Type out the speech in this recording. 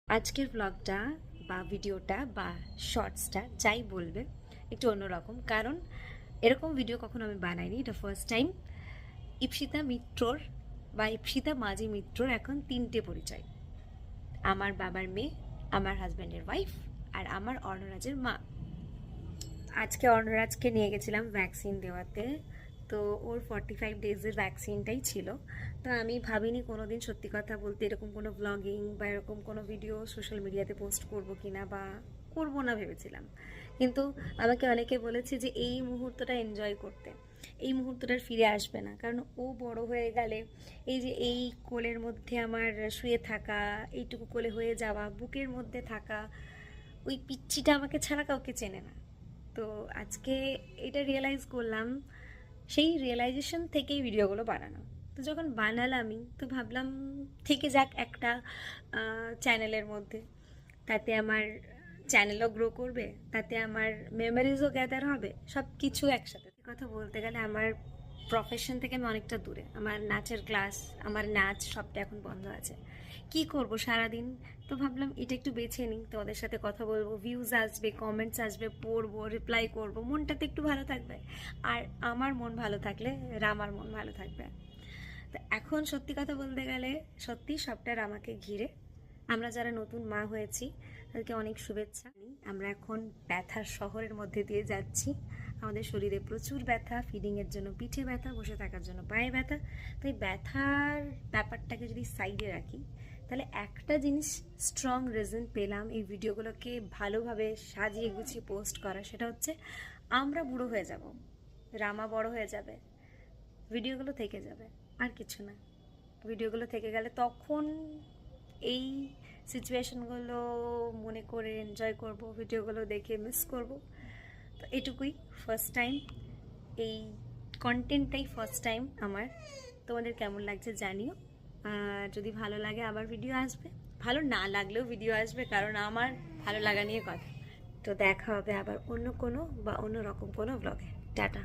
আজকের ব্লগটা বা ভিডিওটা বা শর্টসটা যাই বলবে একটু অন্যরকম, কারণ এরকম ভিডিও কখনো আমি বানাইনি। এটা ফার্স্ট টাইম। ইপসিতা মিত্রর বা ইপসিতা মাঝি মিত্রর এখন 3টে পরিচয়: আমার বাবার মেয়ে, আমার হাজব্যান্ডের ওয়াইফ, আর আমার অর্ণরাজের মা। আজকে অর্ণরাজকে নিয়ে গেছিলাম ভ্যাকসিন দেওয়াতে। তো ওর 45 ডেজের ভ্যাকসিনটাই ছিল। তো আমি ভাবিনি কোনোদিন, সত্যি কথা বলতে, এরকম কোনো ব্লগিং বা এরকম কোনো ভিডিও সোশ্যাল মিডিয়াতে পোস্ট করব কিনা বা করবো না ভেবেছিলাম। কিন্তু আমাকে অনেকে বলেছে যে এই মুহূর্তটা এনজয় করতে, এই মুহূর্তটার ফিরে আসবে না, কারণ ও বড় হয়ে গেলে এই যে এই কোলের মধ্যে আমার শুয়ে থাকা, এইটুকু কোলে হয়ে যাওয়া, বুকের মধ্যে থাকা ওই পিচ্চিটা আমাকে ছাড়া কাউকে চেনে না। তো আজকে এটা রিয়েলাইজ করলাম, সেই রিয়েলাইজেশন থেকেই ভিডিওগুলো বানানো। তো যখন বানালামই তো ভাবলাম থেকে যাক একটা চ্যানেলের মধ্যে, তাতে আমার চ্যানেলও গ্রো করবে, তাতে আমার মেমোরিজও গ্যাদার হবে, সব কিছু একসাথে। কথা বলতে গেলে আমার প্রফেশন থেকে আমি অনেকটা দূরে। আমার নাচের ক্লাস, আমার নাচ সবটা এখন বন্ধ আছে। কি করব সারাদিন? তো ভাবলাম এটা একটু বেছে নিই, তোমাদের সাথে কথা বলবো, ভিউজ আসবে, কমেন্টস আসবে, পড়বো, রিপ্লাই করব, মনটাতে একটু ভালো থাকবে। আর আমার মন ভালো থাকলে রামার মন ভালো থাকবে। তো এখন সত্যি কথা বলতে গেলে সত্যি সবটা রামাকে ঘিরে। আমরা যারা নতুন মা হয়েছি তাদেরকে অনেক শুভেচ্ছা। আমরা এখন ব্যথার শহরের মধ্যে দিয়ে যাচ্ছি। আমাদের শরীরে প্রচুর ব্যথা, ফিডিংয়ের জন্য পিঠে ব্যথা, বসে থাকার জন্য পায়ে ব্যথা। তাই ব্যথার ব্যাপারটাকে যদি সাইডে রাখি, তাহলে একটা জিনিস স্ট্রং রিজন পেলাম এই ভিডিওগুলোকে ভালোভাবে সাজিয়ে গুছিয়ে পোস্ট করা, সেটা হচ্ছে আমরা বুড়ো হয়ে যাব, রামা বড় হয়ে যাবে, ভিডিওগুলো থেকে যাবে, আর কিছু না। ভিডিওগুলো থেকে গেলে তখন এই সিচুয়েশনগুলো মনে করে এনজয় করব, ভিডিওগুলো দেখে মিস করব। তো এটুকুই। ফার্স্ট টাইম এই কন্টেন্টটাই ফার্স্ট টাইম আমার। তোমাদের কেমন লাগছে জানিও। যদি ভালো লাগে আবার ভিডিও আসবে, ভালো না লাগলেও ভিডিও আসবে, কারণ আমার ভালো লাগা নিয়ে কথা। তো দেখা হবে আবার অন্য কোনো বা অন্য রকম কোনো ব্লগে। টাটা।